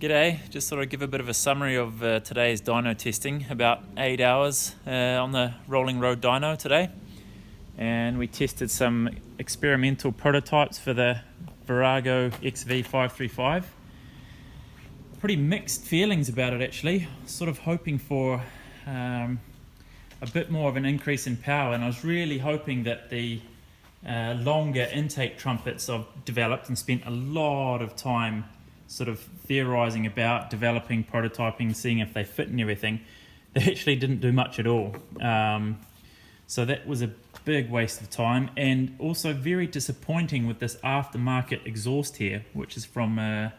G'day, just thought I'd give a bit of a summary of today's dyno testing. About 8 hours on the rolling road dyno today, and we tested some experimental prototypes for the Virago XV535. Pretty mixed feelings about it actually, sort of hoping for a bit more of an increase in power, and I was really hoping that the longer intake trumpets I've developed and spent a lot of time sort of theorizing about, developing, prototyping, seeing if they fit and everything, they actually didn't do much at all. So that was a big waste of time, and also very disappointing with this aftermarket exhaust here, which is from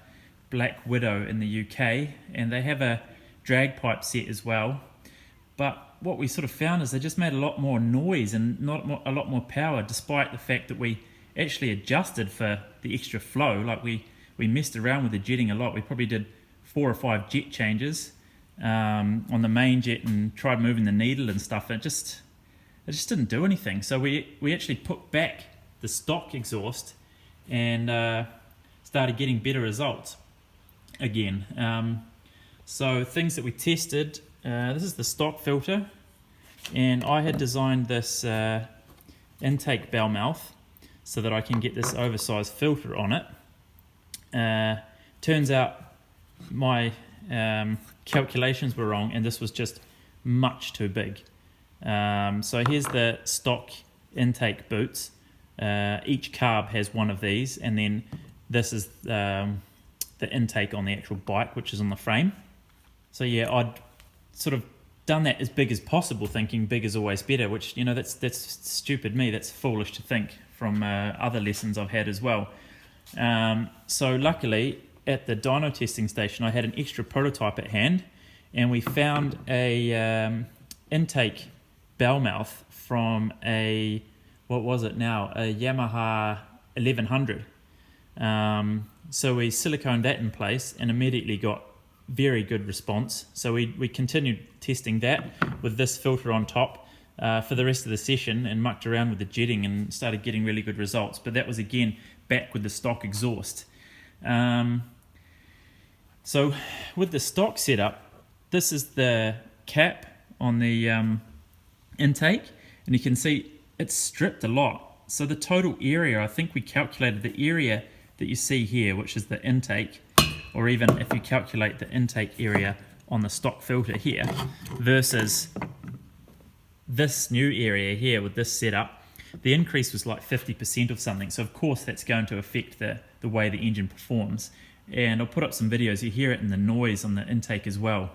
Black Widow in the UK, and they have a drag pipe set as well. But what we sort of found is they just made a lot more noise and a lot more power, despite the fact that we actually adjusted for the extra flow. Like we messed around with the jetting a lot. We probably did 4 or 5 jet changes on the main jet and tried moving the needle and stuff. It just didn't do anything. So we actually put back the stock exhaust and started getting better results again. So things that we tested, this is the stock filter, and I had designed this intake bell mouth so that I can get this oversized filter on it. Turns out my calculations were wrong, and this was just much too big. So here's the stock intake boots. Each carb has one of these, and then this is the intake on the actual bike, which is on the frame. So yeah, I'd sort of done that as big as possible, thinking big is always better, which, you know, that's stupid me. That's foolish to think from other lessons I've had as well. So luckily at the dyno testing station I had an extra prototype at hand, and we found a intake bell mouth from a, what was it now, a Yamaha 1100. So we siliconed that in place and immediately got very good response. So we continued testing that with this filter on top for the rest of the session, and mucked around with the jetting and started getting really good results. But that was again back with the stock exhaust. So with the stock setup, this is the cap on the intake, and you can see it's stripped a lot. So the total area, I think we calculated the area that you see here, which is the intake, or even if you calculate the intake area on the stock filter here versus this new area here with this setup, the increase was like 50% of something. So of course that's going to affect the way the engine performs. And I'll put up some videos. You hear it in the noise on the intake as well.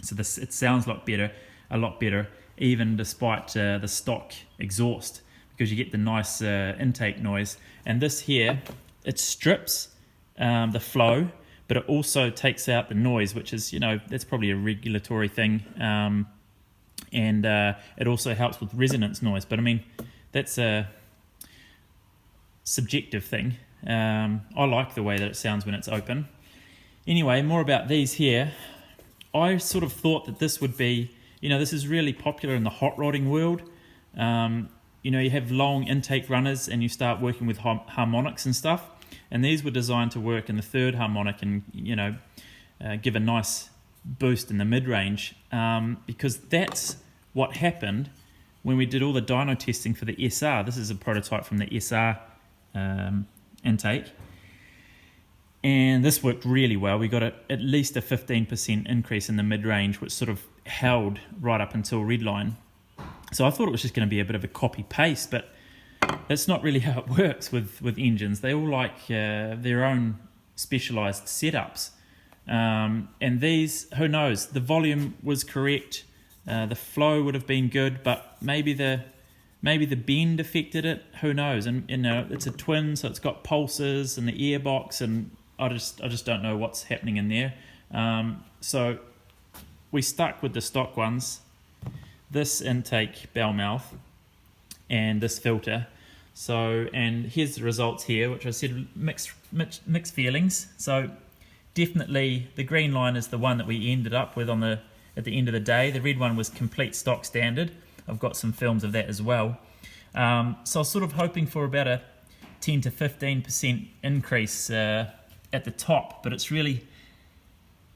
So it sounds a lot better, even despite the stock exhaust, because you get the nice intake noise. And this here, it strips the flow, but it also takes out the noise, which is, you know, that's probably a regulatory thing. And it also helps with resonance noise. But I mean, that's a subjective thing. I like the way that it sounds when it's open. Anyway, more about these here. I sort of thought that this would be, you know, this is really popular in the hot rodding world. You know, you have long intake runners and you start working with harmonics and stuff. And these were designed to work in the third harmonic and, you know, give a nice boost in the mid-range, because that's what happened when we did all the dyno testing for the SR. This is a prototype from the SR intake, and this worked really well. We got at least a 15% increase in the mid-range, which sort of held right up until redline. So I thought it was just going to be a bit of a copy-paste, but that's not really how it works with engines. They all like their own specialized setups, and these, who knows, the volume was correct, the flow would have been good, but maybe the bend affected it, who knows. And you know, it's a twin, so it's got pulses and the airbox, and I just don't know what's happening in there. So we stuck with the stock ones, this intake bell mouth and this filter. So, and here's the results here, which I said mixed feelings. So definitely the green line is the one that we ended up with at the end of the day. The red one was complete stock standard. I've got some films of that as well. So I was sort of hoping for about a 10 to 15% increase at the top, but it's really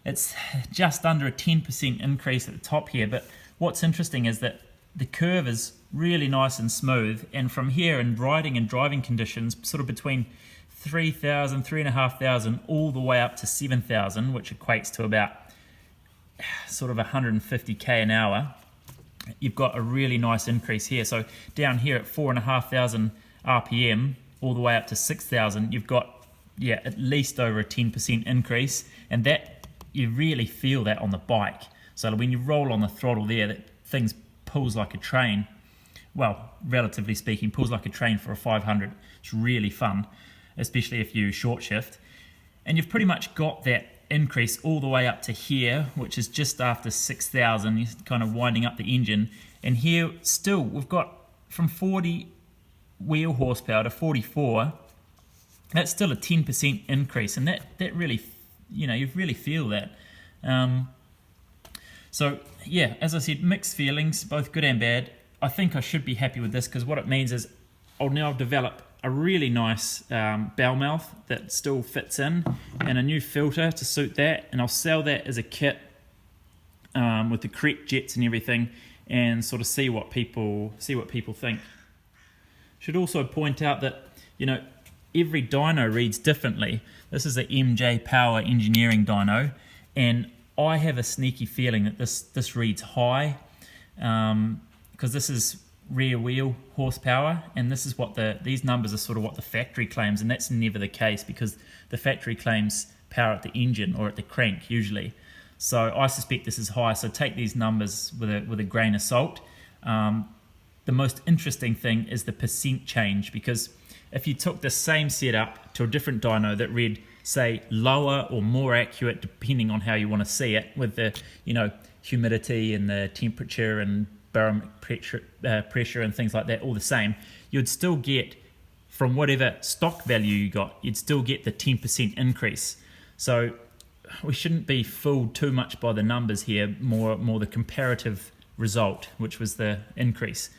it's just under a 10% increase at the top here. But what's interesting is that the curve is really nice and smooth, and from here in riding and driving conditions, sort of between 3,000, 3,500 all the way up to 7,000, which equates to about sort of 150k an hour, you've got a really nice increase here. So down here at 4,500 RPM all the way up to 6,000, you've got at least over a 10% increase, and that you really feel that on the bike. So when you roll on the throttle there, that things pulls like a train. Well, relatively speaking, pulls like a train for a 500. It's really fun, especially if you short shift. And you've pretty much got that increase all the way up to here, which is just after 6,000. You're kind of winding up the engine. And here still, we've got from 40 wheel horsepower to 44. That's still a 10% increase. And that really, you really feel that. So yeah, as I said, mixed feelings, both good and bad. I think I should be happy with this, because what it means is I'll now develop a really nice bell mouth that still fits in, and a new filter to suit that, and I'll sell that as a kit with the correct jets and everything, and sort of see what people think. Should also point out that every dyno reads differently. This is a MJ Power Engineering dyno, and I have a sneaky feeling that this reads high, because this is rear wheel horsepower, and this is what these numbers are sort of what the factory claims, and that's never the case, because the factory claims power at the engine or at the crank usually. So I suspect this is high, so take these numbers with a grain of salt. The most interesting thing is the percent change, because if you took the same setup to a different dyno that read, say, lower or more accurate, depending on how you want to see it, with the humidity and the temperature and barometric pressure and things like that all the same, you'd still get, from whatever stock value you got, you'd still get the 10% increase. So we shouldn't be fooled too much by the numbers here, more the comparative result, which was the increase.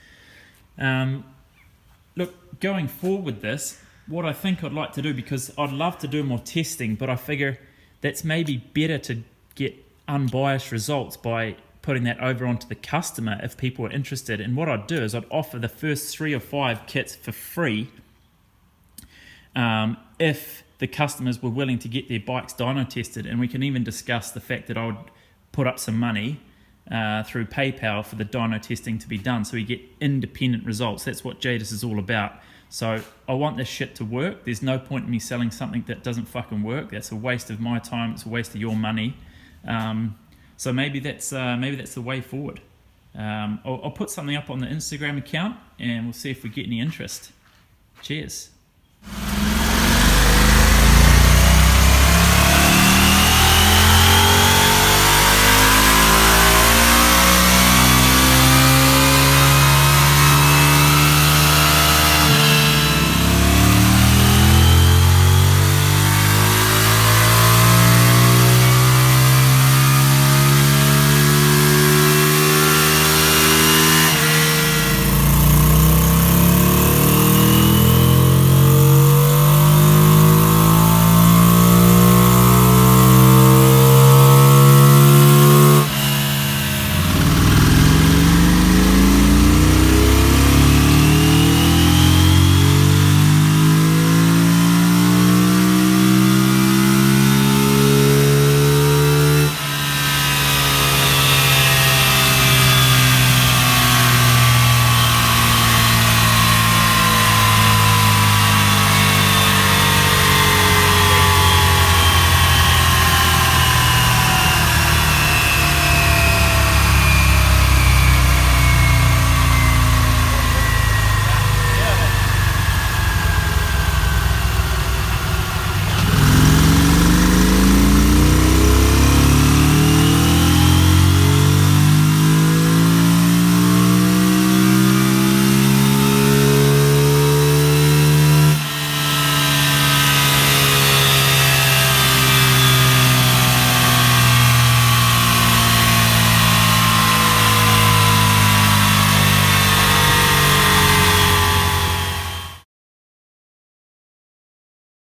Look, going forward with this, what I think I'd like to do, because I'd love to do more testing, but I figure that's maybe better to get unbiased results by putting that over onto the customer if people are interested. And what I'd do is I'd offer the first 3 or 5 kits for free if the customers were willing to get their bikes dyno tested, and we can even discuss the fact that I would put up some money through PayPal for the dyno testing to be done, so we get independent results. That's what Jadus is all about. So I want this shit to work. There's no point in me selling something that doesn't fucking work. That's a waste of my time. It's a waste of your money. So maybe that's the way forward. I'll put something up on the Instagram account, and we'll see if we get any interest. Cheers.